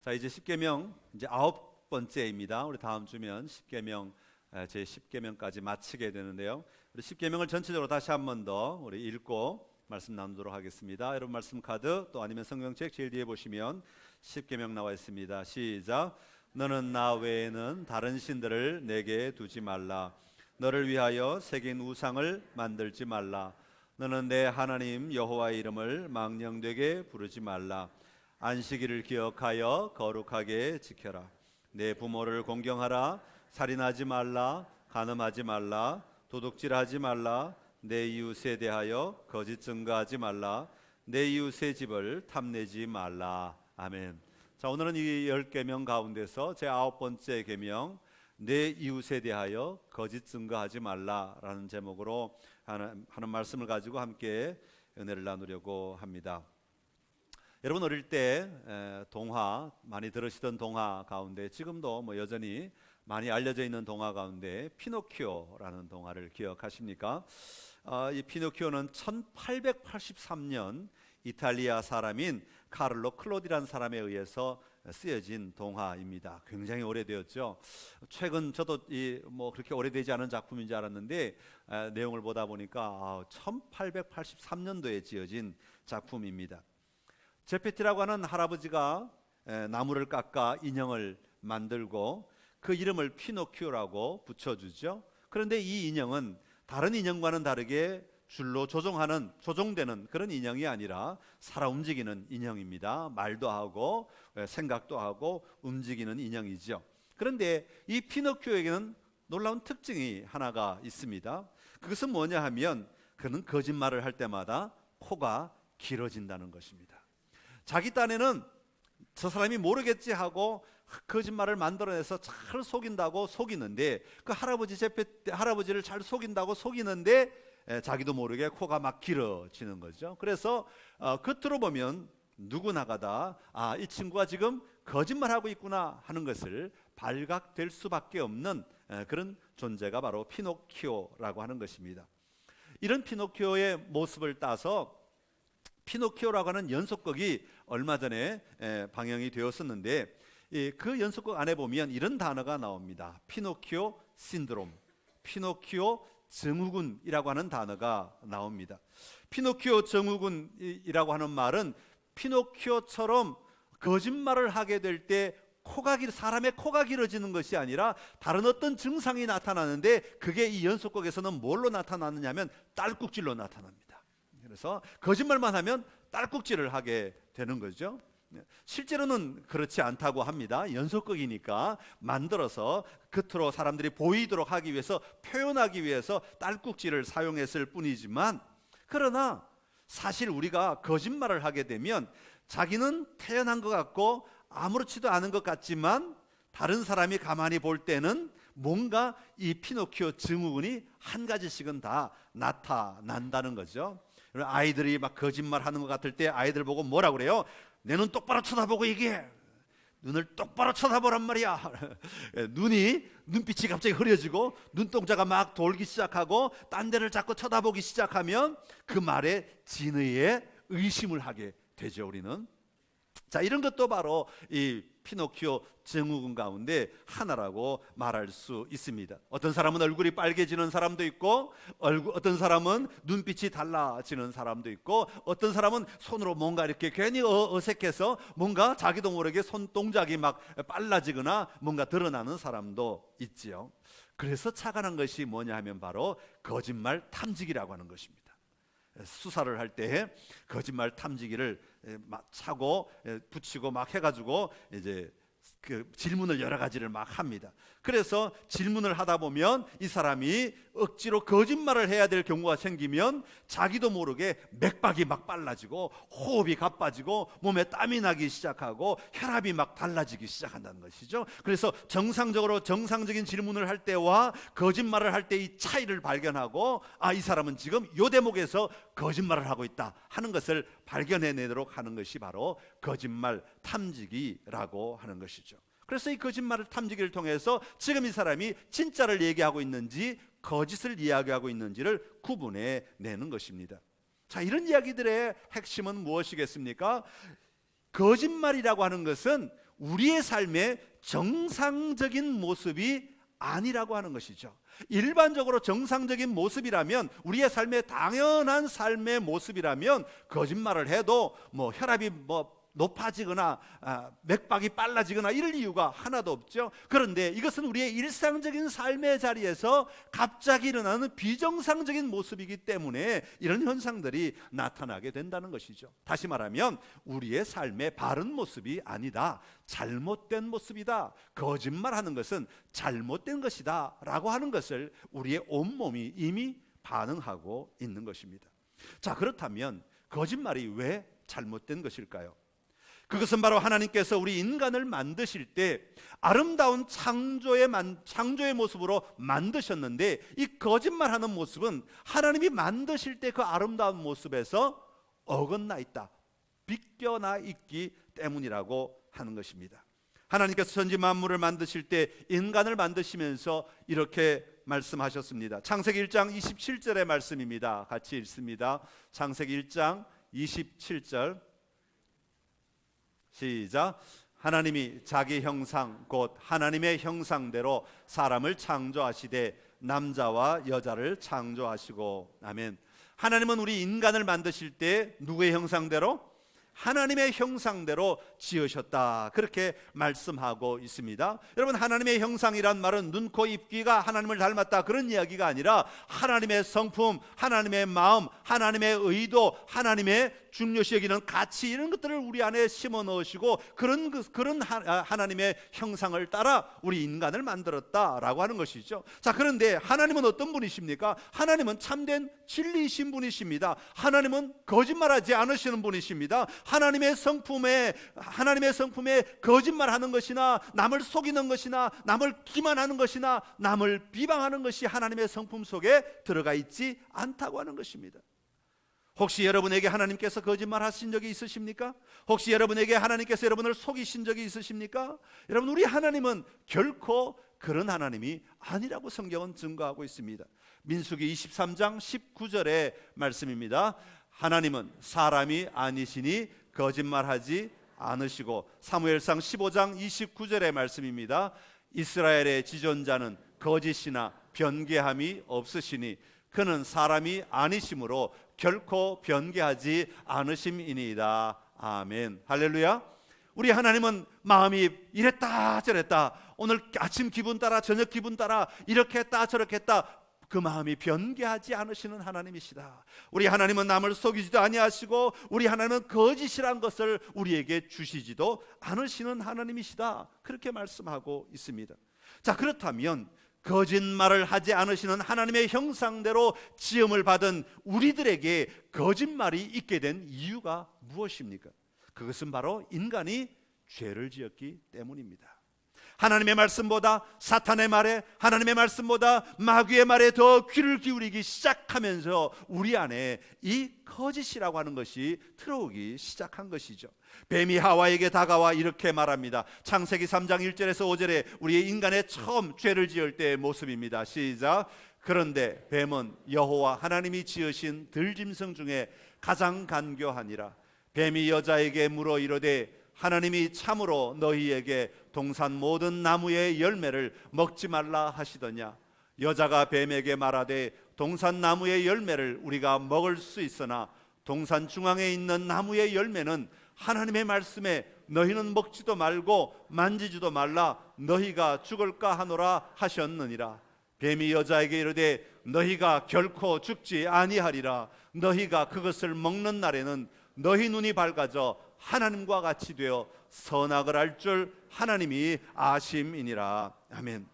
자, 이제 십계명 이제 9번째입니다. 우리 다음 주면 십계명 제 10계명까지 마치게 되는데요. 우리 십계명을 전체적으로 다시 한 번 더 우리 읽고 말씀 나누도록 하겠습니다. 여러분 말씀 카드 또 아니면 성경책 제일 뒤에 보시면 십계명 나와 있습니다. 시작. 너는 나 외에는 다른 신들을 내게 두지 말라. 너를 위하여 새긴 우상을 만들지 말라. 너는 내 하나님 여호와의 이름을 망령되게 부르지 말라. 안식일을 기억하여 거룩하게 지켜라. 내 부모를 공경하라. 살인하지 말라. 간음하지 말라. 도둑질하지 말라. 내 이웃에 대하여 거짓 증거하지 말라. 내 이웃의 집을 탐내지 말라. 아멘. 자, 오늘은 이 10계명 가운데서 제 9번째 계명, 내 이웃에 대하여 거짓 증거하지 말라라는 제목으로 하는 말씀을 가지고 함께 은혜를 나누려고 합니다. 여러분 어릴 때 동화 많이 들으시던 동화 가운데 지금도 여전히 많이 알려져 있는 동화 가운데 피노키오라는 동화를 기억하십니까? 이 피노키오는 1883년 이탈리아 사람인 카를로 클로디라는 사람에 의해서 쓰여진 동화입니다. 굉장히 오래되었죠. 최근 저도 그렇게 오래되지 않은 작품인 줄 알았는데 내용을 보다 보니까 1883년도에 지어진 작품입니다. 제페티라고 하는 할아버지가 나무를 깎아 인형을 만들고 그 이름을 피노키오라고 붙여주죠. 그런데 이 인형은 다른 인형과는 다르게 줄로 조종되는 그런 인형이 아니라 살아 움직이는 인형입니다. 말도 하고 생각도 하고 움직이는 인형이죠. 그런데 이 피노키오에게는 놀라운 특징이 하나가 있습니다. 그것은 뭐냐 하면 그는 거짓말을 할 때마다 코가 길어진다는 것입니다. 자기 딴에는 저 사람이 모르겠지 하고 거짓말을 만들어내서 잘 속인다고 속이는데 그 할아버지를 잘 속인다고 속이는데 자기도 모르게 코가 막 길어지는 거죠. 그래서 겉으로 보면 누구나가 다 이 친구가 지금 거짓말하고 있구나 하는 것을 발각될 수밖에 없는 그런 존재가 바로 피노키오라고 하는 것입니다. 이런 피노키오의 모습을 따서 피노키오라고 하는 연속극이 얼마 전에 방영이 되었었는데 그 연속극 안에 보면 이런 단어가 나옵니다. 피노키오 신드롬, 피노키오 증후군이라고 하는 단어가 나옵니다. 피노키오 증후군이라고 하는 말은 피노키오처럼 거짓말을 하게 될 때 사람의 코가 길어지는 것이 아니라 다른 어떤 증상이 나타나는데 그게 이 연속극에서는 뭘로 나타나느냐면 딸꾹질로 나타납니다. 그래서 거짓말만 하면 딸꾹질을 하게 되는 거죠. 실제로는 그렇지 않다고 합니다. 연속극이니까 만들어서 겉으로 사람들이 보이도록 하기 위해서, 표현하기 위해서 딸꾹질을 사용했을 뿐이지만, 그러나 사실 우리가 거짓말을 하게 되면 자기는 태어난 것 같고 아무렇지도 않은 것 같지만 다른 사람이 가만히 볼 때는 뭔가 이 피노키오 증후군이 한 가지씩은 다 나타난다는 거죠. 아이들이 막 거짓말하는 것 같을 때 아이들 보고 뭐라 그래요? 내 눈 똑바로 쳐다보고 얘기해. 눈을 똑바로 쳐다보란 말이야. 눈빛이 갑자기 흐려지고 눈동자가 막 돌기 시작하고 딴 데를 자꾸 쳐다보기 시작하면 그 말에 진의에 의심을 하게 되죠, 우리는. 자, 이런 것도 바로 이 피노키오 증후군 가운데 하나라고 말할 수 있습니다. 어떤 사람은 얼굴이 빨개지는 사람도 있고, 어떤 사람은 눈빛이 달라지는 사람도 있고, 어떤 사람은 손으로 뭔가 이렇게 괜히 어색해서 뭔가 자기도 모르게 손 동작이 막 빨라지거나 뭔가 드러나는 사람도 있지요. 그래서 착안한 것이 뭐냐 하면 바로 거짓말 탐지기라고 하는 것입니다. 수사를 할 때 거짓말 탐지기를 차고 붙이고 막 해가지고 이제 그 질문을 여러 가지를 막 합니다. 그래서 질문을 하다 보면 이 사람이 억지로 거짓말을 해야 될 경우가 생기면 자기도 모르게 맥박이 막 빨라지고 호흡이 가빠지고 몸에 땀이 나기 시작하고 혈압이 막 달라지기 시작한다는 것이죠. 그래서 정상적인 질문을 할 때와 거짓말을 할 때 이 차이를 발견하고 이 사람은 지금 이 대목에서 거짓말을 하고 있다 하는 것을 발견해내도록 하는 것이 바로 거짓말 탐지기라고 하는 것이죠. 그래서 이 거짓말을 탐지기를 통해서 지금 이 사람이 진짜를 얘기하고 있는지 거짓을 이야기하고 있는지를 구분해 내는 것입니다. 자, 이런 이야기들의 핵심은 무엇이겠습니까? 거짓말이라고 하는 것은 우리의 삶의 정상적인 모습이 아니라고 하는 것이죠. 일반적으로 정상적인 모습이라면, 우리의 삶의 당연한 삶의 모습이라면 거짓말을 해도 혈압이 높아지거나 맥박이 빨라지거나 이럴 이유가 하나도 없죠. 그런데 이것은 우리의 일상적인 삶의 자리에서 갑자기 일어나는 비정상적인 모습이기 때문에 이런 현상들이 나타나게 된다는 것이죠. 다시 말하면 우리의 삶의 바른 모습이 아니다, 잘못된 모습이다, 거짓말하는 것은 잘못된 것이다 라고 하는 것을 우리의 온몸이 이미 반응하고 있는 것입니다. 자, 그렇다면 거짓말이 왜 잘못된 것일까요? 그것은 바로 하나님께서 우리 인간을 만드실 때 아름다운 창조의 모습으로 만드셨는데, 이 거짓말하는 모습은 하나님이 만드실 때 그 아름다운 모습에서 어긋나 있다, 비껴나 있기 때문이라고 하는 것입니다. 하나님께서 천지 만물을 만드실 때 인간을 만드시면서 이렇게 말씀하셨습니다. 창세기 1장 27절의 말씀입니다. 같이 읽습니다. 창세기 1장 27절 시작. 하나님이 자기 형상 곧 하나님의 형상대로 사람을 창조하시되 남자와 여자를 창조하시고. 아멘. 하나님은 우리 인간을 만드실 때 누구의 형상대로? 하나님의 형상대로 지으셨다, 그렇게 말씀하고 있습니다. 여러분, 하나님의 형상이란 말은 눈, 코, 입, 귀가 하나님을 닮았다 그런 이야기가 아니라 하나님의 성품, 하나님의 마음, 하나님의 의도, 하나님의 중요시 여기는 가치, 이런 것들을 우리 안에 심어 넣으시고 그런 하나님의 형상을 따라 우리 인간을 만들었다라고 하는 것이죠. 자, 그런데 하나님은 어떤 분이십니까? 하나님은 참된 진리이신 분이십니다. 하나님은 거짓말하지 않으시는 분이십니다. 하나님의 성품에 거짓말하는 것이나 남을 속이는 것이나 남을 기만하는 것이나 남을 비방하는 것이 하나님의 성품 속에 들어가 있지 않다고 하는 것입니다. 혹시 여러분에게 하나님께서 거짓말하신 적이 있으십니까? 혹시 여러분에게 하나님께서 여러분을 속이신 적이 있으십니까? 여러분, 우리 하나님은 결코 그런 하나님이 아니라고 성경은 증거하고 있습니다. 민수기 23장 19절의 말씀입니다. 하나님은 사람이 아니시니 거짓말하지 않으시고. 사무엘상 15장 29절의 말씀입니다. 이스라엘의 지존자는 거짓이나 변개함이 없으시니 그는 사람이 아니심으로 결코 변개하지 않으심이니이다. 아멘. 할렐루야. 우리 하나님은 마음이 이랬다 저랬다, 오늘 아침 기분 따라 저녁 기분 따라 이렇게 했다 저렇게 했다, 그 마음이 변개하지 않으시는 하나님이시다. 우리 하나님은 남을 속이지도 아니하시고 우리 하나님은 거짓이란 것을 우리에게 주시지도 않으시는 하나님이시다, 그렇게 말씀하고 있습니다. 자, 그렇다면 거짓말을 하지 않으시는 하나님의 형상대로 지음을 받은 우리들에게 거짓말이 있게 된 이유가 무엇입니까? 그것은 바로 인간이 죄를 지었기 때문입니다. 하나님의 말씀보다 사탄의 말에, 하나님의 말씀보다 마귀의 말에 더 귀를 기울이기 시작하면서 우리 안에 이 거짓이라고 하는 것이 들어오기 시작한 것이죠. 뱀이 하와에게 다가와 이렇게 말합니다. 창세기 3장 1절에서 5절에 우리의 인간의 처음 죄를 지을 때의 모습입니다. 시작. 그런데 뱀은 여호와 하나님이 지으신 들짐승 중에 가장 간교하니라. 뱀이 여자에게 물어 이르되 하나님이 참으로 너희에게 동산 모든 나무의 열매를 먹지 말라 하시더냐. 여자가 뱀에게 말하되 동산 나무의 열매를 우리가 먹을 수 있으나 동산 중앙에 있는 나무의 열매는 하나님의 말씀에 너희는 먹지도 말고 만지지도 말라 너희가 죽을까 하노라 하셨느니라. 뱀이 여자에게 이르되 너희가 결코 죽지 아니하리라. 너희가 그것을 먹는 날에는 너희 눈이 밝아져 하나님과 같이 되어 선악을 알 줄 하나님이 아심이니라. 아멘.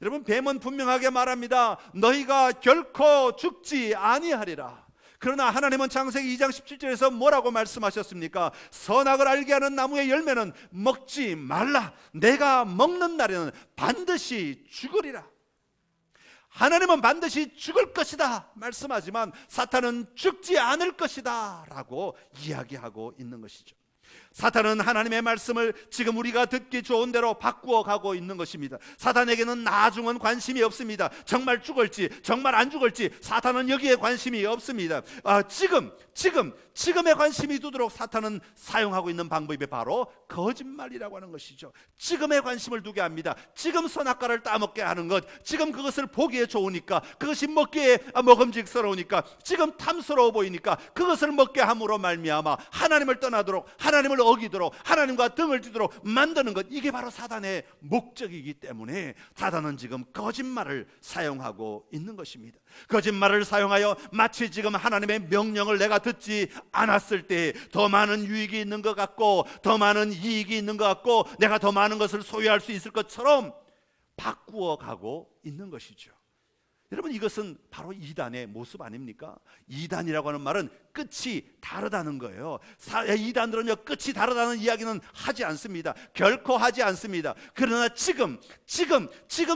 여러분, 뱀은 분명하게 말합니다. 너희가 결코 죽지 아니하리라. 그러나 하나님은 창세기 2장 17절에서 뭐라고 말씀하셨습니까? 선악을 알게 하는 나무의 열매는 먹지 말라. 내가 먹는 날에는 반드시 죽으리라. 하나님은 반드시 죽을 것이다 말씀하지만 사탄은 죽지 않을 것이다 라고 이야기하고 있는 것이죠. 사탄은 하나님의 말씀을 지금 우리가 듣기 좋은 대로 바꾸어 가고 있는 것입니다. 사탄에게는 나중은 관심이 없습니다. 정말 죽을지 정말 안 죽을지 사탄은 여기에 관심이 없습니다. 지금에 관심이 두도록 사탄은 사용하고 있는 방법이 바로 거짓말이라고 하는 것이죠. 지금에 관심을 두게 합니다. 지금 선악과를 따먹게 하는 것, 지금 그것을 보기에 좋으니까, 그것이 먹기에 먹음직스러우니까, 지금 탐스러워 보이니까 그것을 먹게 함으로 말미암아 하나님을 떠나도록, 하나님을 어기도록, 하나님과 등을 뒤도록 만드는 것, 이게 바로 사단의 목적이기 때문에 사단은 지금 거짓말을 사용하고 있는 것입니다. 거짓말을 사용하여 마치 지금 하나님의 명령을 내가 듣지 않았을 때 더 많은 유익이 있는 것 같고, 더 많은 이익이 있는 것 같고, 내가 더 많은 것을 소유할 수 있을 것처럼 바꾸어 가고 있는 것이죠. 여러분, 이것은 바로 이단의 모습 아닙니까? 이단이라고 하는 말은 끝이 다르다는 거예요. 이단들은요, 끝이 다르다는 이야기는 하지 않습니다. 결코 하지 않습니다. 그러나 지금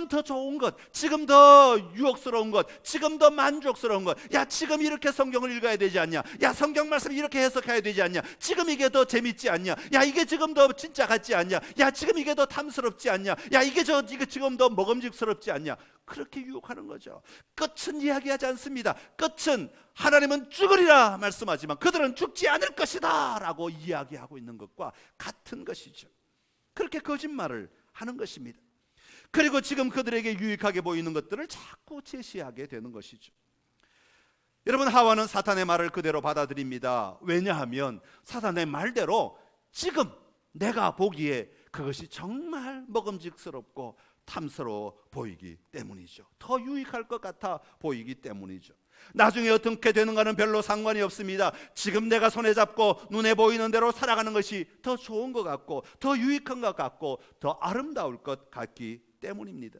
더 좋은 것, 지금 더 유혹스러운 것, 지금 더 만족스러운 것, 야, 지금 이렇게 성경을 읽어야 되지 않냐? 야, 성경 말씀 이렇게 해석해야 되지 않냐? 지금 이게 더 재밌지 않냐? 야, 이게 지금 더 진짜 같지 않냐? 야, 지금 이게 더 탐스럽지 않냐? 야, 이게 지금 더 먹음직스럽지 않냐? 그렇게 유혹하는 거죠. 끝은 이야기하지 않습니다. 끝은 하나님은 죽으리라 말씀하지만 그들은 죽지 않을 것이다 라고 이야기하고 있는 것과 같은 것이죠. 그렇게 거짓말을 하는 것입니다. 그리고 지금 그들에게 유익하게 보이는 것들을 자꾸 제시하게 되는 것이죠. 여러분, 하와는 사탄의 말을 그대로 받아들입니다. 왜냐하면 사탄의 말대로 지금 내가 보기에 그것이 정말 먹음직스럽고 탐스러워 보이기 때문이죠. 더 유익할 것 같아 보이기 때문이죠. 나중에 어떻게 되는가는 별로 상관이 없습니다. 지금 내가 손에 잡고 눈에 보이는 대로 살아가는 것이 더 좋은 것 같고, 더 유익한 것 같고, 더 아름다울 것 같기 때문입니다.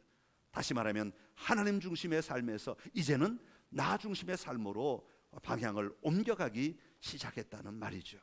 다시 말하면 하나님 중심의 삶에서 이제는 나 중심의 삶으로 방향을 옮겨가기 시작했다는 말이죠.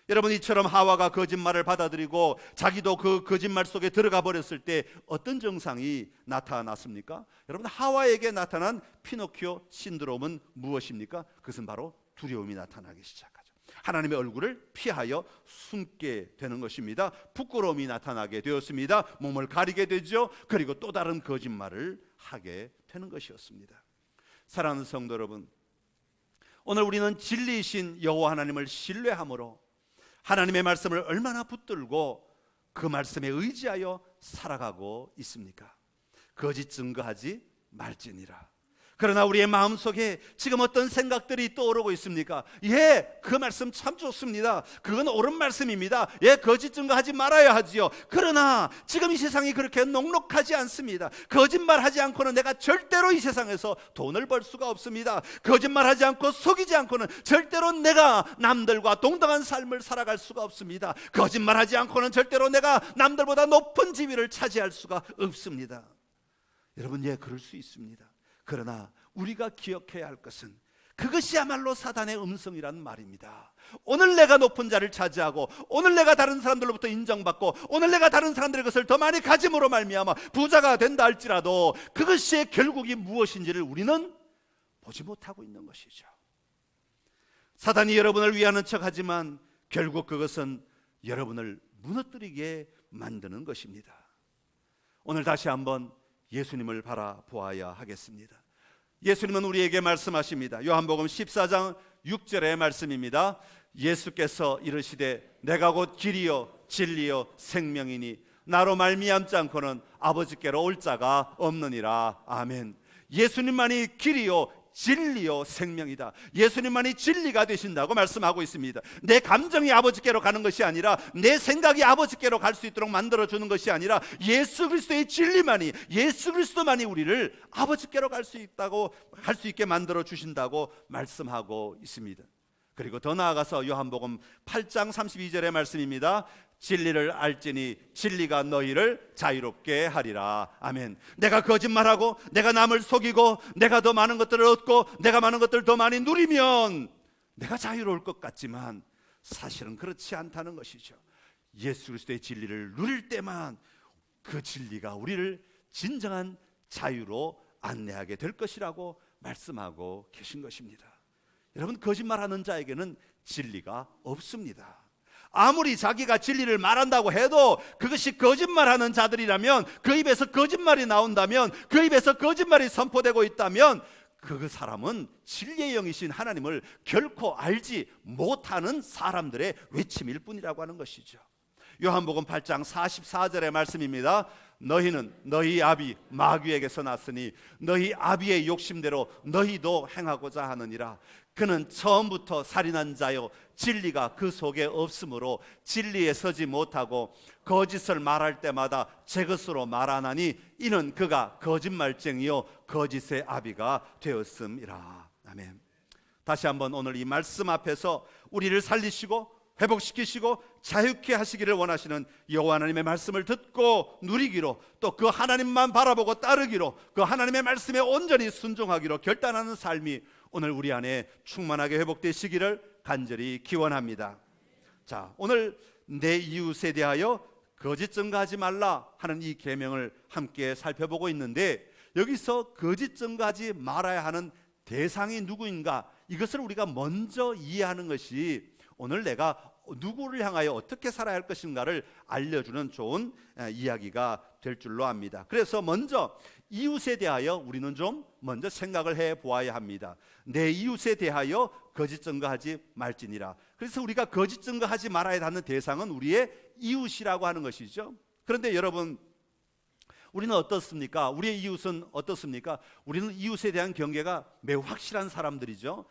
여러분, 이처럼 하와가 거짓말을 받아들이고 자기도 그 거짓말 속에 들어가 버렸을 때 어떤 증상이 나타났습니까? 여러분, 하와에게 나타난 피노키오 신드롬은 무엇입니까? 그것은 바로 두려움이 나타나기 시작하죠. 하나님의 얼굴을 피하여 숨게 되는 것입니다. 부끄러움이 나타나게 되었습니다. 몸을 가리게 되죠. 그리고 또 다른 거짓말을 하게 되는 것이었습니다. 사랑하는 성도 여러분, 오늘 우리는 진리이신 여호와 하나님을 신뢰함으로 하나님의 말씀을 얼마나 붙들고 그 말씀에 의지하여 살아가고 있습니까? 거짓 증거하지 말지니라. 그러나 우리의 마음속에 지금 어떤 생각들이 떠오르고 있습니까? 예, 그 말씀 참 좋습니다. 그건 옳은 말씀입니다. 예, 거짓 증거하지 말아야 하지요. 그러나 지금 이 세상이 그렇게 녹록하지 않습니다. 거짓말하지 않고는 내가 절대로 이 세상에서 돈을 벌 수가 없습니다. 거짓말하지 않고 속이지 않고는 절대로 내가 남들과 동등한 삶을 살아갈 수가 없습니다. 거짓말하지 않고는 절대로 내가 남들보다 높은 지위를 차지할 수가 없습니다. 여러분, 예, 그럴 수 있습니다. 그러나 우리가 기억해야 할 것은 그것이야말로 사단의 음성이란 말입니다. 오늘 내가 높은 자를 차지하고, 오늘 내가 다른 사람들로부터 인정받고, 오늘 내가 다른 사람들의 것을 더 많이 가짐으로 말미암아 부자가 된다 할지라도 그것이 결국이 무엇인지를 우리는 보지 못하고 있는 것이죠. 사단이 여러분을 위하는 척하지만 결국 그것은 여러분을 무너뜨리게 만드는 것입니다. 오늘 다시 한번 예수님을 바라보아야 하겠습니다. 예수님은 우리에게 말씀하십니다. 요한복음 14장 6절의 말씀입니다. 예수께서 이르시되 내가 곧 길이요 진리요 생명이니 나로 말미암지 않고는 아버지께로 올 자가 없느니라. 아멘. 예수님만이 길이요 진리요 생명이다. 예수님만이 진리가 되신다고 말씀하고 있습니다. 내 감정이 아버지께로 가는 것이 아니라, 내 생각이 아버지께로 갈 수 있도록 만들어주는 것이 아니라, 예수 그리스도의 진리만이, 예수 그리스도만이 우리를 아버지께로 갈 수 있게 만들어 주신다고 말씀하고 있습니다. 그리고 더 나아가서 요한복음 8장 32절의 말씀입니다. 진리를 알지니 진리가 너희를 자유롭게 하리라. 아멘. 내가 거짓말하고 내가 남을 속이고 내가 더 많은 것들을 얻고 내가 많은 것들을 더 많이 누리면 내가 자유로울 것 같지만 사실은 그렇지 않다는 것이죠. 예수 그리스도의 진리를 누릴 때만 그 진리가 우리를 진정한 자유로 안내하게 될 것이라고 말씀하고 계신 것입니다. 여러분, 거짓말하는 자에게는 진리가 없습니다. 아무리 자기가 진리를 말한다고 해도 그것이 거짓말하는 자들이라면, 그 입에서 거짓말이 나온다면, 그 입에서 거짓말이 선포되고 있다면 그 사람은 진리의 영이신 하나님을 결코 알지 못하는 사람들의 외침일 뿐이라고 하는 것이죠. 요한복음 8장 44절의 말씀입니다. 너희는 너희 아비 마귀에게서 났으니 너희 아비의 욕심대로 너희도 행하고자 하느니라. 그는 처음부터 살인한 자요 진리가 그 속에 없으므로 진리에 서지 못하고 거짓을 말할 때마다 제 것으로 말하나니 이는 그가 거짓말쟁이요 거짓의 아비가 되었음이라. 아멘. 다시 한번 오늘 이 말씀 앞에서 우리를 살리시고 회복시키시고 자유케 하시기를 원하시는 여호와 하나님의 말씀을 듣고 누리기로, 또 그 하나님만 바라보고 따르기로, 그 하나님의 말씀에 온전히 순종하기로 결단하는 삶이 오늘 우리 안에 충만하게 회복되시기를 간절히 기원합니다. 자, 오늘 내 이웃에 대하여 거짓 증거하지 말라 하는 이 계명을 함께 살펴보고 있는데, 여기서 거짓 증거하지 말아야 하는 대상이 누구인가, 이것을 우리가 먼저 이해하는 것이 오늘 내가 누구를 향하여 어떻게 살아야 할 것인가를 알려주는 좋은 이야기가 될 줄로 압니다. 그래서 먼저 이웃에 대하여 우리는 좀 먼저 생각을 해 보아야 합니다. 내 이웃에 대하여 거짓 증거하지 말지니라. 그래서 우리가 거짓 증거하지 말아야 하는 대상은 우리의 이웃이라고 하는 것이죠. 그런데 여러분, 우리는 어떻습니까? 우리의 이웃은 어떻습니까? 우리는 이웃에 대한 경계가 매우 확실한 사람들이죠.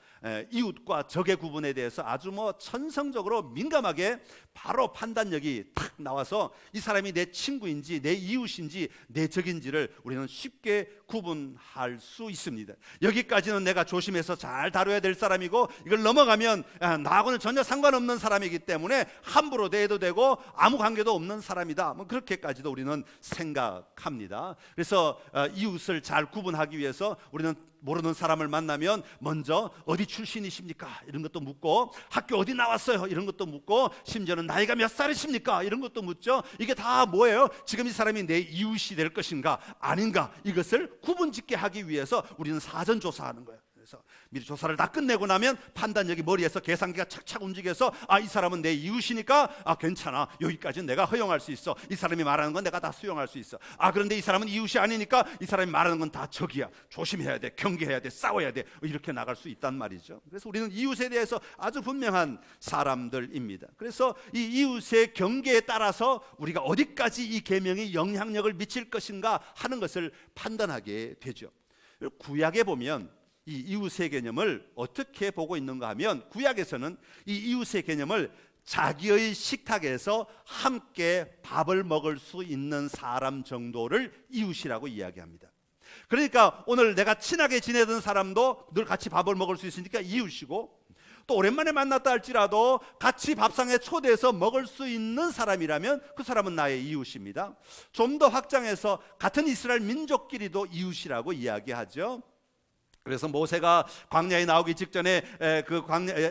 이웃과 적의 구분에 대해서 아주 천성적으로 민감하게 바로 판단력이 탁 나와서 이 사람이 내 친구인지 내 이웃인지 내 적인지를 우리는 쉽게 구분할 수 있습니다. 여기까지는 내가 조심해서 잘 다뤄야 될 사람이고, 이걸 넘어가면 나하고는 전혀 상관없는 사람이기 때문에 함부로 대해도 되고 아무 관계도 없는 사람이다, 그렇게까지도 우리는 생각합니다. 그래서 이웃을 잘 구분하기 위해서 우리는 모르는 사람을 만나면 먼저 어디 출신이십니까? 이런 것도 묻고, 학교 어디 나왔어요? 이런 것도 묻고, 심지어는 나이가 몇 살이십니까? 이런 것도 묻죠. 이게 다 뭐예요? 지금 이 사람이 내 이웃이 될 것인가 아닌가, 이것을 구분짓게 하기 위해서 우리는 사전 조사하는 거예요. 그래서 미리 조사를 다 끝내고 나면 판단력이 머리에서 계산기가 착착 움직여서 이 사람은 내 이웃이니까 괜찮아, 여기까지는 내가 허용할 수 있어, 이 사람이 말하는 건 내가 다 수용할 수 있어. 그런데 이 사람은 이웃이 아니니까 이 사람이 말하는 건 다 적이야, 조심해야 돼, 경계해야 돼, 싸워야 돼, 이렇게 나갈 수 있단 말이죠. 그래서 우리는 이웃에 대해서 아주 분명한 사람들입니다. 그래서 이 이웃의 경계에 따라서 우리가 어디까지 이 계명이 영향력을 미칠 것인가 하는 것을 판단하게 되죠. 구약에 보면 이 이웃의 개념을 어떻게 보고 있는가 하면, 구약에서는 이 이웃의 개념을 자기의 식탁에서 함께 밥을 먹을 수 있는 사람 정도를 이웃이라고 이야기합니다. 그러니까 오늘 내가 친하게 지내던 사람도 늘 같이 밥을 먹을 수 있으니까 이웃이고, 또 오랜만에 만났다 할지라도 같이 밥상에 초대해서 먹을 수 있는 사람이라면 그 사람은 나의 이웃입니다. 좀 더 확장해서 같은 이스라엘 민족끼리도 이웃이라고 이야기하죠. 그래서 모세가 광야에 나오기 직전에 그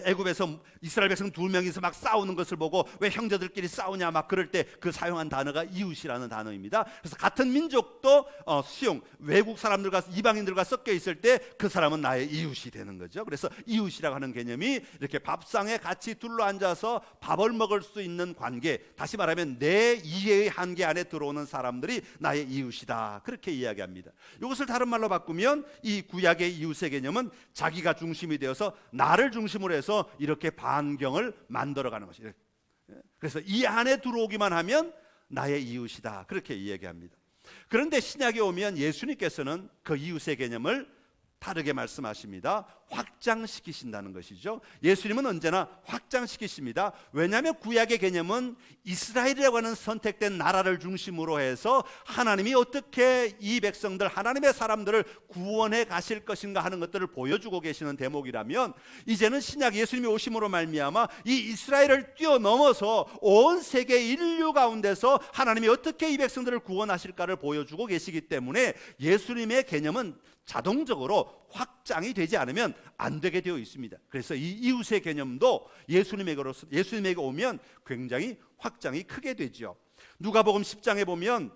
애굽에서 이스라엘 백성 2명이서 막 싸우는 것을 보고 왜 형제들끼리 싸우냐 막 그럴 때 그 사용한 단어가 이웃이라는 단어입니다. 그래서 같은 민족도 외국 사람들과 이방인들과 섞여 있을 때 그 사람은 나의 이웃이 되는 거죠. 그래서 이웃이라고 하는 개념이 이렇게 밥상에 같이 둘러앉아서 밥을 먹을 수 있는 관계, 다시 말하면 내 이해의 한계 안에 들어오는 사람들이 나의 이웃이다, 그렇게 이야기합니다. 이것을 다른 말로 바꾸면 이 구약의 이웃의 개념은 자기가 중심이 되어서 나를 중심으로 해서 이렇게 반경을 만들어가는 것이에요. 그래서 이 안에 들어오기만 하면 나의 이웃이다, 그렇게 이야기합니다. 그런데 신약에 오면 예수님께서는 그 이웃의 개념을 다르게 말씀하십니다. 확장시키신다는 것이죠. 예수님은 언제나 확장시키십니다. 왜냐하면 구약의 개념은 이스라엘이라고 하는 선택된 나라를 중심으로 해서 하나님이 어떻게 이 백성들, 하나님의 사람들을 구원해 가실 것인가 하는 것들을 보여주고 계시는 대목이라면, 이제는 신약 예수님이 오심으로 말미암아 이 이스라엘을 뛰어넘어서 온 세계 인류 가운데서 하나님이 어떻게 이 백성들을 구원하실까를 보여주고 계시기 때문에 예수님의 개념은 자동적으로 확장이 되지 않으면 안 되게 되어 있습니다. 그래서 이 이웃의 개념도 예수님에게 오면 굉장히 확장이 크게 되죠. 누가복음 10장에 보면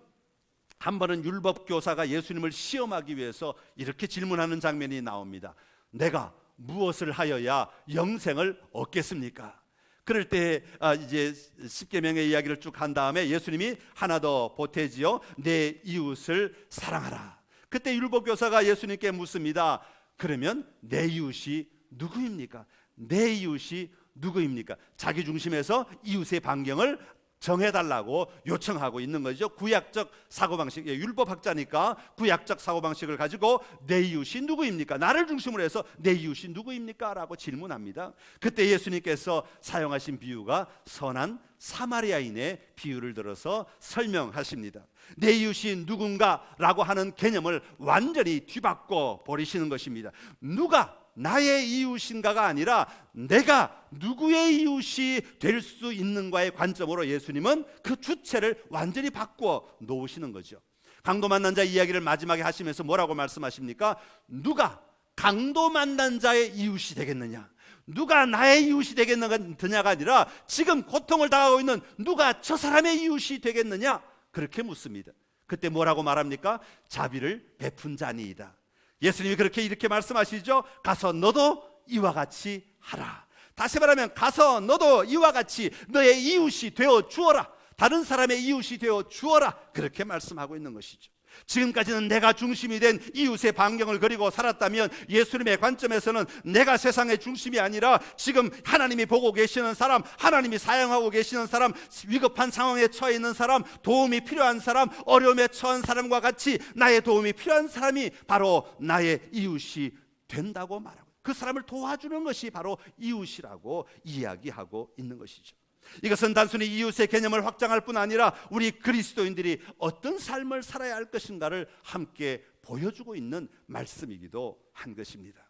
한 번은 율법교사가 예수님을 시험하기 위해서 이렇게 질문하는 장면이 나옵니다. 내가 무엇을 하여야 영생을 얻겠습니까? 그럴 때 이제 십계명의 이야기를 쭉 한 다음에 예수님이 하나 더 보태지요. 내 이웃을 사랑하라. 그때 율법교사가 예수님께 묻습니다. 그러면 내 이웃이 누구입니까? 내 이웃이 누구입니까? 자기 중심에서 이웃의 반경을 정해달라고 요청하고 있는 거죠. 구약적 사고방식, 율법학자니까 구약적 사고방식을 가지고 내 이웃이 누구입니까? 나를 중심으로 해서 내 이웃이 누구입니까? 라고 질문합니다. 그때 예수님께서 사용하신 비유가 선한 사마리아인의 비유를 들어서 설명하십니다. 내 이웃이 누군가라고 하는 개념을 완전히 뒤바꿔 버리시는 것입니다. 누가 나의 이웃인가가 아니라 내가 누구의 이웃이 될 수 있는가의 관점으로 예수님은 그 주체를 완전히 바꾸어 놓으시는 거죠. 강도 만난 자 이야기를 마지막에 하시면서 뭐라고 말씀하십니까? 누가 강도 만난 자의 이웃이 되겠느냐? 누가 나의 이웃이 되겠느냐가 아니라 지금 고통을 당하고 있는 누가 저 사람의 이웃이 되겠느냐? 그렇게 묻습니다. 그때 뭐라고 말합니까? 자비를 베푼 자니이다. 예수님이 이렇게 말씀하시죠. 가서 너도 이와 같이 하라. 다시 말하면 가서 너도 이와 같이 너의 이웃이 되어 주어라. 다른 사람의 이웃이 되어 주어라. 그렇게 말씀하고 있는 것이죠. 지금까지는 내가 중심이 된 이웃의 반경을 그리고 살았다면 예수님의 관점에서는 내가 세상의 중심이 아니라 지금 하나님이 보고 계시는 사람, 하나님이 사용하고 계시는 사람, 위급한 상황에 처해 있는 사람, 도움이 필요한 사람, 어려움에 처한 사람과 같이 나의 도움이 필요한 사람이 바로 나의 이웃이 된다고 말하고, 그 사람을 도와주는 것이 바로 이웃이라고 이야기하고 있는 것이죠. 이것은 단순히 이웃의 개념을 확장할 뿐 아니라 우리 그리스도인들이 어떤 삶을 살아야 할 것인가를 함께 보여주고 있는 말씀이기도 한 것입니다.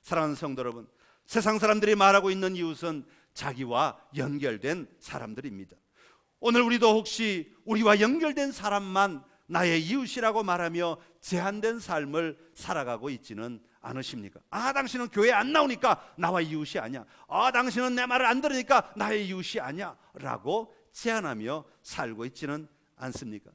사랑하는 성도 여러분, 세상 사람들이 말하고 있는 이웃은 자기와 연결된 사람들입니다. 오늘 우리도 혹시 우리와 연결된 사람만 나의 이웃이라고 말하며 제한된 삶을 살아가고 있지는 않으십니까? 당신은 교회 안 나오니까 나와 이웃이 아니야. 당신은 내 말을 안 들으니까 나의 이웃이 아니야 라고 제한하며 살고 있지는 않습니까?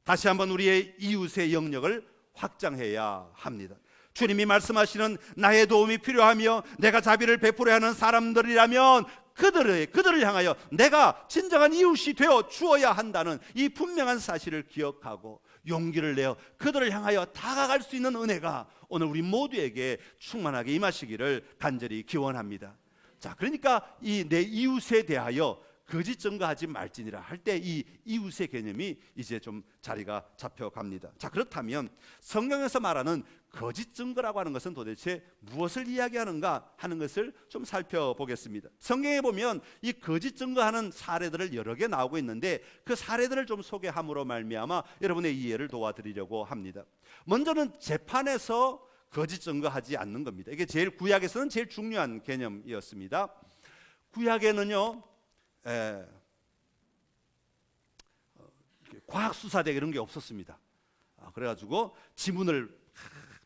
다시 한번 우리의 이웃의 영역을 확장해야 합니다. 주님이 말씀하시는 나의 도움이 필요하며 내가 자비를 베풀어야 하는 사람들이라면 그들을 향하여 내가 진정한 이웃이 되어 주어야 한다는 이 분명한 사실을 기억하고 용기를 내어 그들을 향하여 다가갈 수 있는 은혜가 오늘 우리 모두에게 충만하게 임하시기를 간절히 기원합니다. 자, 그러니까 이 내 이웃에 대하여 거짓 증거하지 말지니라 할 때 이 이웃의 개념이 이제 좀 자리가 잡혀갑니다. 자, 그렇다면 성경에서 말하는 거짓 증거라고 하는 것은 도대체 무엇을 이야기하는가 하는 것을 좀 살펴보겠습니다. 성경에 보면 이 거짓 증거하는 사례들을 여러 개 나오고 있는데 그 사례들을 좀 소개함으로 말미암아 여러분의 이해를 도와드리려고 합니다. 먼저는 재판에서 거짓 증거하지 않는 겁니다. 이게 구약에서는 제일 중요한 개념이었습니다. 구약에는요 과학수사대 이런 게 없었습니다. 그래가지고 지문을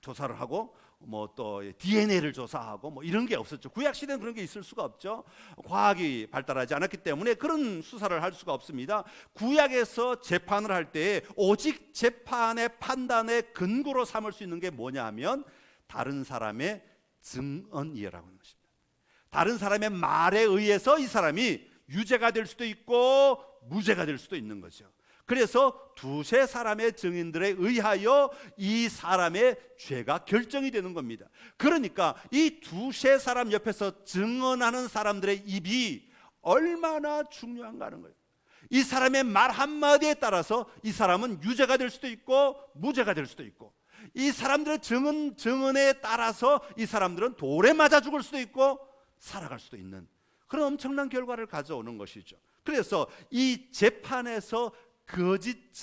조사를 하고 뭐 또 DNA를 조사하고 뭐 이런 게 없었죠. 구약 시대는 그런 게 있을 수가 없죠. 과학이 발달하지 않았기 때문에 그런 수사를 할 수가 없습니다. 구약에서 재판을 할 때 오직 재판의 판단의 근거로 삼을 수 있는 게 뭐냐 하면 다른 사람의 증언이라고 하는 것입니다. 다른 사람의 말에 의해서 이 사람이 유죄가 될 수도 있고 무죄가 될 수도 있는 거죠. 그래서 두세 사람의 증인들에 의하여 이 사람의 죄가 결정이 되는 겁니다. 그러니까 이 두세 사람 옆에서 증언하는 사람들의 입이 얼마나 중요한가 하는 거예요. 이 사람의 말 한마디에 따라서 이 사람은 유죄가 될 수도 있고 무죄가 될 수도 있고, 이 사람들의 증언에 따라서 이 사람들은 돌에 맞아 죽을 수도 있고 살아갈 수도 있는 그런 엄청난 결과를 가져오는 것이죠. 그래서 이 재판에서 거짓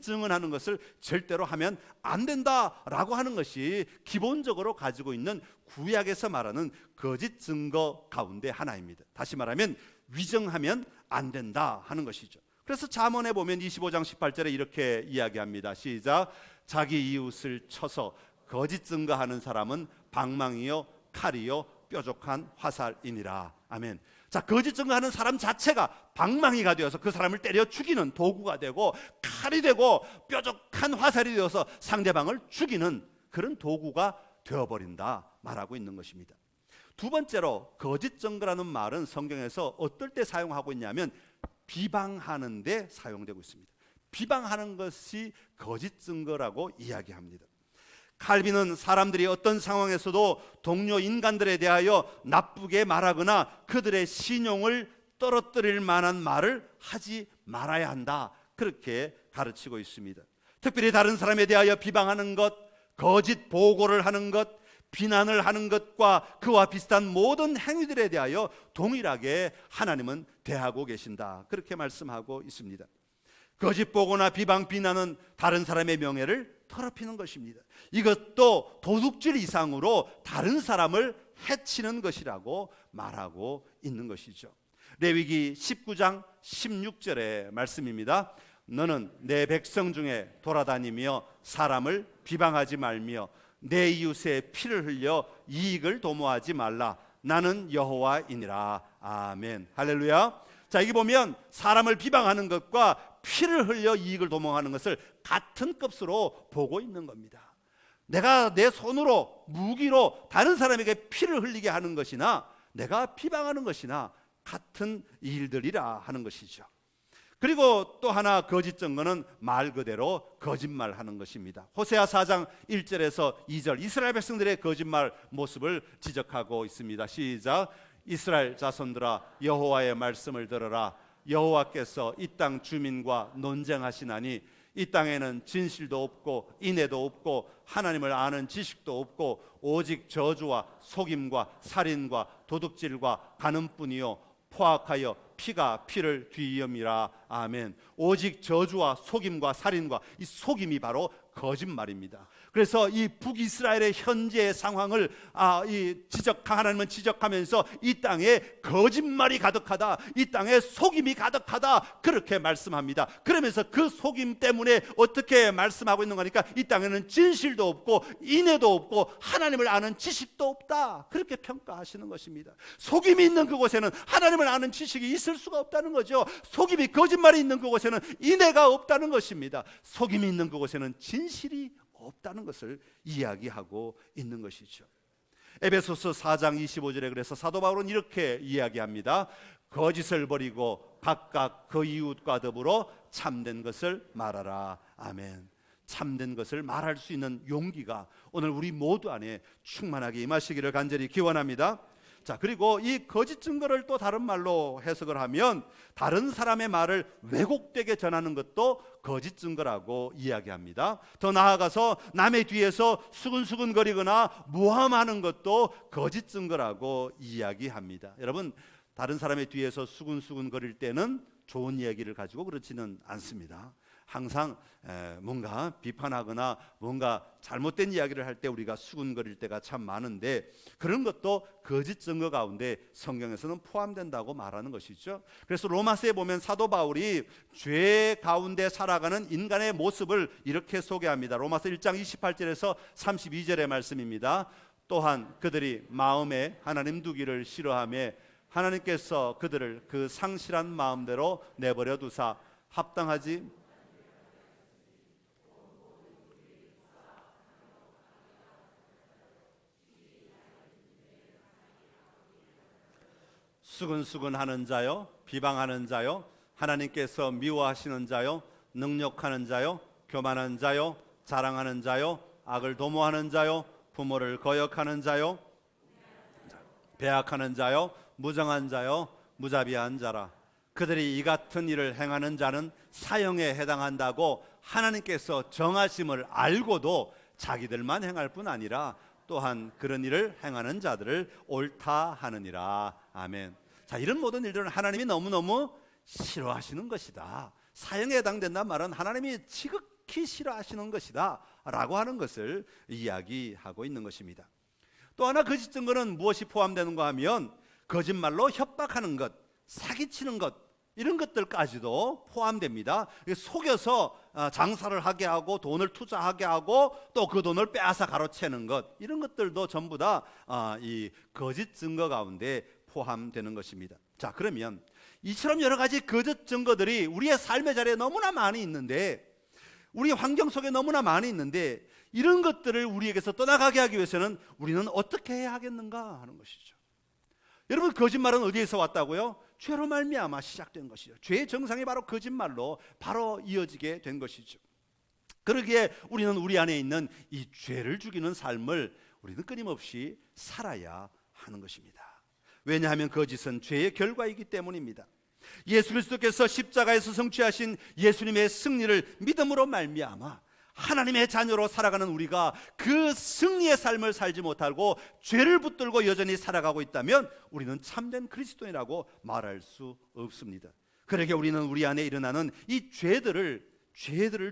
증언하는 것을 절대로 하면 안 된다라고 하는 것이 기본적으로 가지고 있는 구약에서 말하는 거짓 증거 가운데 하나입니다. 다시 말하면 위증하면 안 된다 하는 것이죠. 그래서 잠언에 보면 25장 18절에 이렇게 이야기합니다. 시작. 자기 이웃을 쳐서 거짓 증거하는 사람은 방망이요 칼이요 뾰족한 화살이니라. 아멘. 자, 거짓 증거하는 사람 자체가 방망이가 되어서 그 사람을 때려 죽이는 도구가 되고 칼이 되고 뾰족한 화살이 되어서 상대방을 죽이는 그런 도구가 되어버린다 말하고 있는 것입니다. 두 번째로 거짓 증거라는 말은 성경에서 어떨 때 사용하고 있냐면 비방하는 데 사용되고 있습니다. 비방하는 것이 거짓 증거라고 이야기합니다. 칼빈은 사람들이 어떤 상황에서도 동료 인간들에 대하여 나쁘게 말하거나 그들의 신용을 떨어뜨릴 만한 말을 하지 말아야 한다, 그렇게 가르치고 있습니다. 특별히 다른 사람에 대하여 비방하는 것, 거짓 보고를 하는 것, 비난을 하는 것과 그와 비슷한 모든 행위들에 대하여 동일하게 하나님은 대하고 계신다, 그렇게 말씀하고 있습니다. 거짓 보고나 비방, 비난은 다른 사람의 명예를 더럽히는 것입니다. 이것도 도둑질 이상으로 다른 사람을 해치는 것이라고 말하고 있는 것이죠. 레위기 19장 16절의 말씀입니다. 너는 내 백성 중에 돌아다니며 사람을 비방하지 말며 내 이웃의 피를 흘려 이익을 도모하지 말라. 나는 여호와이니라. 아멘. 할렐루야. 자, 여기 보면 사람을 비방하는 것과 피를 흘려 이익을 도모하는 것을 같은 값으로 보고 있는 겁니다. 내가 내 손으로 무기로 다른 사람에게 피를 흘리게 하는 것이나 내가 비방하는 것이나 같은 일들이라 하는 것이죠. 그리고 또 하나 거짓 증거는 말 그대로 거짓말하는 것입니다. 호세아 4장 1절에서 2절 이스라엘 백성들의 거짓말 모습을 지적하고 있습니다. 시작. 이스라엘 자손들아 여호와의 말씀을 들어라. 여호와께서 이 땅 주민과 논쟁하시나니 이 땅에는 진실도 없고 인애도 없고 하나님을 아는 지식도 없고 오직 저주와 속임과 살인과 도둑질과 간음뿐이요 포악하여 피가 피를 뒤이음이라. 아멘. 오직 저주와 속임과 살인과 이 속임이 바로 거짓말입니다. 그래서 이 북이스라엘의 현재의 상황을 하나님은 지적하면서 이 땅에 거짓말이 가득하다, 이 땅에 속임이 가득하다, 그렇게 말씀합니다. 그러면서 그 속임 때문에 어떻게 말씀하고 있는 거니까 이 땅에는 진실도 없고 인애도 없고 하나님을 아는 지식도 없다, 그렇게 평가하시는 것입니다. 속임이 있는 그곳에는 하나님을 아는 지식이 있을 수가 없다는 거죠. 속임이 거짓말이 있는 그곳에는 인애가 없다는 것입니다. 속임이 있는 그곳에는 진실이 없다는 것을 이야기하고 있는 것이죠. 에베소서 4장 25절에 그래서 사도 바울은 이렇게 이야기합니다. 거짓을 버리고 각각 그 이웃과 더불어 참된 것을 말하라. 아멘. 참된 것을 말할 수 있는 용기가 오늘 우리 모두 안에 충만하게 임하시기를 간절히 기원합니다. 자, 그리고 이 거짓 증거를 또 다른 말로 해석을 하면 다른 사람의 말을 왜곡되게 전하는 것도 거짓 증거라고 이야기합니다. 더 나아가서 남의 뒤에서 수근수근거리거나 모함하는 것도 거짓 증거라고 이야기합니다. 여러분, 다른 사람의 뒤에서 수근수근거릴 때는 좋은 얘기를 가지고 그렇지는 않습니다. 항상 뭔가 비판하거나 뭔가 잘못된 이야기를 할 때 우리가 수군거릴 때가 참 많은데 그런 것도 거짓 증거 가운데 성경에서는 포함된다고 말하는 것이죠. 그래서 로마서에 보면 사도 바울이 죄 가운데 살아가는 인간의 모습을 이렇게 소개합니다. 로마서 1장 28절에서 32절의 말씀입니다. 또한 그들이 마음에 하나님 두기를 싫어하며 하나님께서 그들을 그 상실한 마음대로 내버려 두사 합당하지 수근수근하는 자요, 비방하는 자요, 하나님께서 미워하시는 자요, 능욕하는 자요, 교만한 자요, 자랑하는 자요, 악을 도모하는 자요, 부모를 거역하는 자요, 배악하는 자요, 무정한 자요, 무자비한 자라. 그들이 이 같은 일을 행하는 자는 사형에 해당한다고 하나님께서 정하심을 알고도 자기들만 행할 뿐 아니라 또한 그런 일을 행하는 자들을 옳다 하느니라. 아멘. 자, 이런 모든 일들은 하나님이 너무너무 싫어하시는 것이다. 사형에 해당된다는 말은 하나님이 지극히 싫어하시는 것이다 라고 하는 것을 이야기하고 있는 것입니다. 또 하나 거짓 증거는 무엇이 포함되는가 하면 거짓말로 협박하는 것, 사기치는 것, 이런 것들까지도 포함됩니다. 속여서 장사를 하게 하고 돈을 투자하게 하고 또 그 돈을 빼앗아 가로채는 것, 이런 것들도 전부 다 이 거짓 증거 가운데 포함되는 것입니다. 자, 그러면 이처럼 여러 가지 거짓 증거들이 우리의 삶의 자리에 너무나 많이 있는데, 우리 환경 속에 너무나 많이 있는데 이런 것들을 우리에게서 떠나가게 하기 위해서는 우리는 어떻게 해야 하겠는가 하는 것이죠. 여러분, 거짓말은 어디에서 왔다고요? 죄로 말미암아 시작된 것이죠. 죄의 정상이 바로 거짓말로 바로 이어지게 된 것이죠. 그러기에 우리는 우리 안에 있는 이 죄를 죽이는 삶을 우리는 끊임없이 살아야 하는 것입니다. 왜냐하면 거짓은 죄의 결과이기 때문입니다. 예수 그리스도께서 십자가에서 성취하신 예수님의 승리를 믿음으로 말미암아 하나님의 자녀로 살아가는 우리가 그 승리의 삶을 살지 못하고 죄를 붙들고 여전히 살아가고 있다면 우리는 참된 그리스도인이라고 말할 수 없습니다. 그러기에 우리는 우리 안에 일어나는 이 죄들을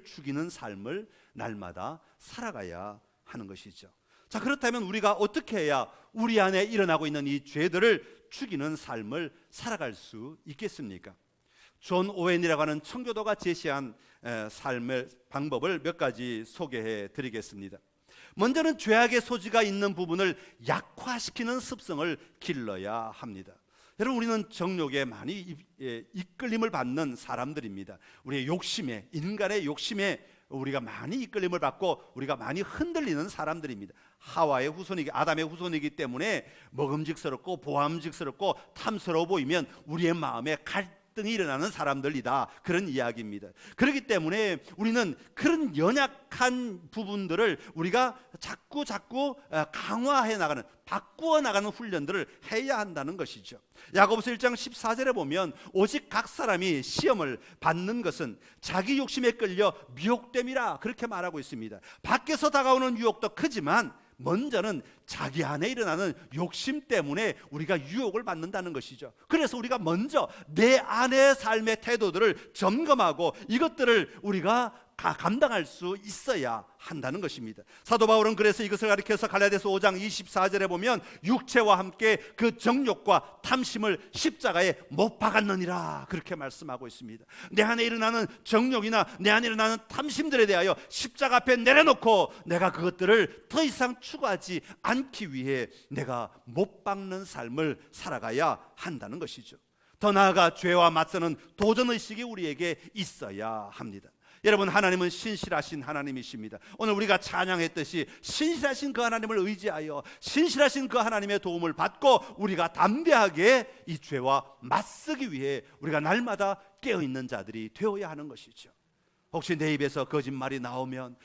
죽이는 삶을 날마다 살아가야 하는 것이죠. 자, 그렇다면 우리가 어떻게 해야 우리 안에 일어나고 있는 이 죄들을 죽이는 삶을 살아갈 수 있겠습니까? 존 오웬이라고 하는 청교도가 제시한 삶의 방법을 몇 가지 소개해 드리겠습니다. 먼저는 죄악의 소지가 있는 부분을 약화시키는 습성을 길러야 합니다. 여러분, 우리는 정욕에 많이 이끌림을 받는 사람들입니다. 우리의 욕심에, 인간의 욕심에 우리가 많이 이끌림을 받고 우리가 많이 흔들리는 사람들입니다. 하와의 후손이기, 아담의 후손이기 때문에 먹음직스럽고 보암직스럽고 탐스러워 보이면 우리의 마음에 갈등이 일어나는 사람들이다, 그런 이야기입니다. 그렇기 때문에 우리는 그런 연약한 부분들을 우리가 자꾸 강화해 나가는, 바꾸어 나가는 훈련들을 해야 한다는 것이죠. 야고보서 1장 14절에 보면 오직 각 사람이 시험을 받는 것은 자기 욕심에 끌려 미혹됨이라, 그렇게 말하고 있습니다. 밖에서 다가오는 유혹도 크지만 먼저는 자기 안에 일어나는 욕심 때문에 우리가 유혹을 받는다는 것이죠. 그래서 우리가 먼저 내 안의 삶의 태도들을 점검하고 이것들을 우리가 감당할 수 있어야 한다는 것입니다. 사도 바울은 그래서 이것을 가리켜서 갈라디아서 5장 24절에 보면 육체와 함께 그 정욕과 탐심을 십자가에 못 박았느니라, 그렇게 말씀하고 있습니다. 내 안에 일어나는 정욕이나 내 안에 일어나는 탐심들에 대하여 십자가 앞에 내려놓고 내가 그것들을 더 이상 추구하지 않기 위해 내가 못 박는 삶을 살아가야 한다는 것이죠. 더 나아가 죄와 맞서는 도전의식이 우리에게 있어야 합니다. 여러분, 하나님은 신실하신 하나님이십니다. 오늘 우리가 찬양했듯이 신실하신 그 하나님을 의지하여 신실하신 그 하나님의 도움을 받고 우리가 담대하게 이 죄와 맞서기 위해 우리가 날마다 깨어있는 자들이 되어야 하는 것이죠. 혹시 내 입에서 거짓말이 나오면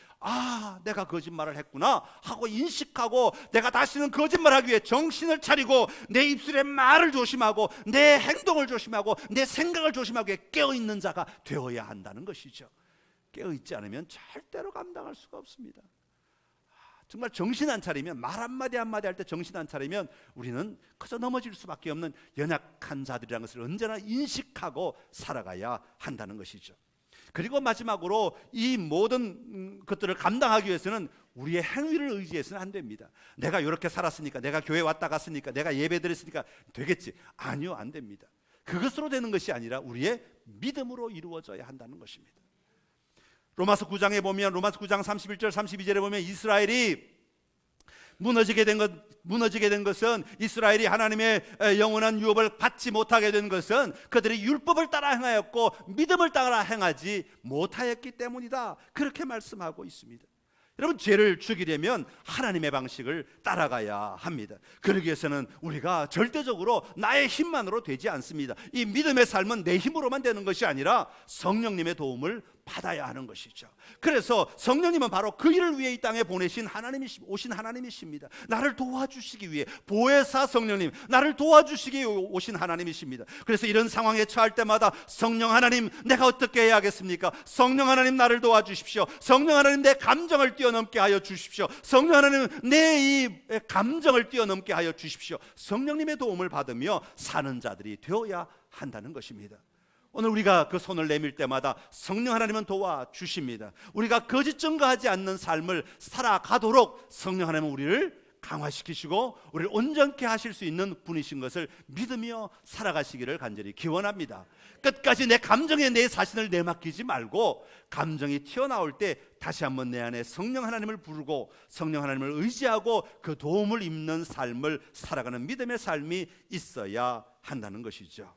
내가 거짓말을 했구나 하고 인식하고 내가 다시는 거짓말하기 위해 정신을 차리고 내 입술의 말을 조심하고 내 행동을 조심하고 내 생각을 조심하고 깨어있는 자가 되어야 한다는 것이죠. 깨어있지 않으면 절대로 감당할 수가 없습니다. 정말 정신 안 차리면, 말 한마디 한마디 할 때 정신 안 차리면 우리는 그저 넘어질 수밖에 없는 연약한 자들이라는 것을 언제나 인식하고 살아가야 한다는 것이죠. 그리고 마지막으로 이 모든 것들을 감당하기 위해서는 우리의 행위를 의지해서는 안 됩니다. 내가 이렇게 살았으니까, 내가 교회 왔다 갔으니까, 내가 예배 드렸으니까 되겠지. 아니요, 안 됩니다. 그것으로 되는 것이 아니라 우리의 믿음으로 이루어져야 한다는 것입니다. 로마서 9장에 보면, 로마서 9장 31절 32절에 보면 이스라엘이 무너지게 된 것은, 이스라엘이 하나님의 영원한 유업을 받지 못하게 된 것은 그들이 율법을 따라 행하였고 믿음을 따라 행하지 못하였기 때문이다, 그렇게 말씀하고 있습니다. 여러분, 죄를 죽이려면 하나님의 방식을 따라가야 합니다. 그러기 위해서는 우리가 절대적으로 나의 힘만으로 되지 않습니다. 이 믿음의 삶은 내 힘으로만 되는 것이 아니라 성령님의 도움을 받아야 하는 것이죠. 그래서 성령님은 바로 그 일을 위해 이 땅에 오신 하나님이십니다. 나를 도와주시기 위해, 보혜사 성령님, 나를 도와주시기 위해 오신 하나님이십니다. 그래서 이런 상황에 처할 때마다 성령 하나님, 내가 어떻게 해야 하겠습니까? 성령 하나님, 나를 도와주십시오. 성령 하나님, 내 감정을 뛰어넘게 하여 주십시오. 성령 하나님, 내 이 감정을 뛰어넘게 하여 주십시오. 성령님의 도움을 받으며 사는 자들이 되어야 한다는 것입니다. 오늘 우리가 그 손을 내밀 때마다 성령 하나님은 도와주십니다. 우리가 거짓 증거하지 않는 삶을 살아가도록 성령 하나님은 우리를 강화시키시고 우리를 온전케 하실 수 있는 분이신 것을 믿으며 살아가시기를 간절히 기원합니다. 끝까지 내 감정에 내 자신을 내맡기지 말고, 감정이 튀어나올 때 다시 한번 내 안에 성령 하나님을 부르고 성령 하나님을 의지하고 그 도움을 입는 삶을 살아가는 믿음의 삶이 있어야 한다는 것이죠.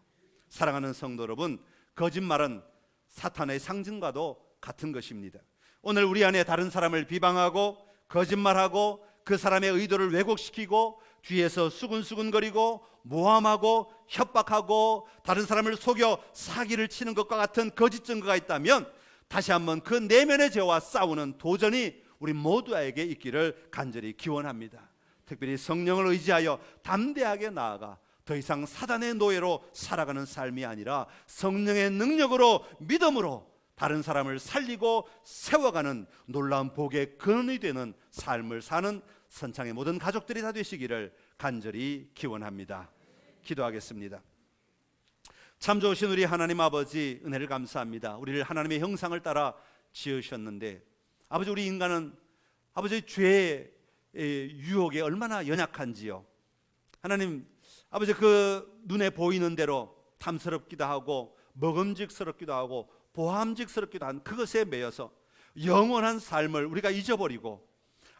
사랑하는 성도 여러분, 거짓말은 사탄의 상징과도 같은 것입니다. 오늘 우리 안에 다른 사람을 비방하고 거짓말하고 그 사람의 의도를 왜곡시키고 뒤에서 수근수근거리고 모함하고 협박하고 다른 사람을 속여 사기를 치는 것과 같은 거짓 증거가 있다면 다시 한번 그 내면의 죄와 싸우는 도전이 우리 모두에게 있기를 간절히 기원합니다. 특별히 성령을 의지하여 담대하게 나아가 더 이상 사단의 노예로 살아가는 삶이 아니라 성령의 능력으로 믿음으로 다른 사람을 살리고 세워가는 놀라운 복의 근원이 되는 삶을 사는 선창의 모든 가족들이 다 되시기를 간절히 기원합니다. 기도하겠습니다. 참 좋으신 우리 하나님 아버지, 은혜를 감사합니다. 우리를 하나님의 형상을 따라 지으셨는데 아버지, 우리 인간은 아버지 죄의 유혹에 얼마나 연약한지요. 하나님 아버지, 그 눈에 보이는 대로 탐스럽기도 하고 먹음직스럽기도 하고 보함직스럽기도 한 그것에 매여서 영원한 삶을 우리가 잊어버리고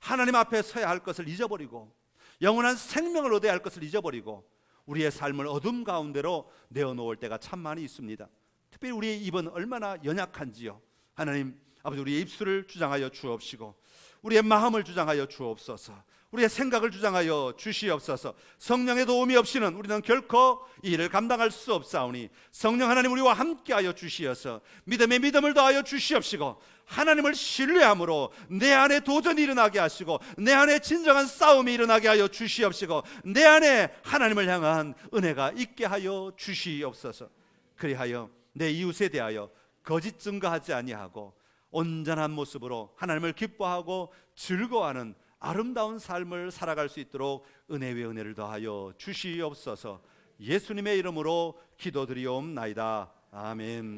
하나님 앞에 서야 할 것을 잊어버리고 영원한 생명을 얻어야 할 것을 잊어버리고 우리의 삶을 어둠 가운데로 내어놓을 때가 참 많이 있습니다. 특별히 우리의 입은 얼마나 연약한지요. 하나님 아버지, 우리의 입술을 주장하여 주옵시고 우리의 마음을 주장하여 주옵소서. 우리의 생각을 주장하여 주시옵소서. 성령의 도움이 없이는 우리는 결코 이 일을 감당할 수 없사오니 성령 하나님 우리와 함께하여 주시어서 믿음에 믿음을 더하여 주시옵시고 하나님을 신뢰함으로 내 안에 도전이 일어나게 하시고 내 안에 진정한 싸움이 일어나게 하여 주시옵시고 내 안에 하나님을 향한 은혜가 있게 하여 주시옵소서. 그리하여 내 이웃에 대하여 거짓 증거하지 아니하고 온전한 모습으로 하나님을 기뻐하고 즐거워하는 아름다운 삶을 살아갈 수 있도록 은혜 위에 은혜를 더하여 주시옵소서. 예수님의 이름으로 기도드리옵나이다. 아멘.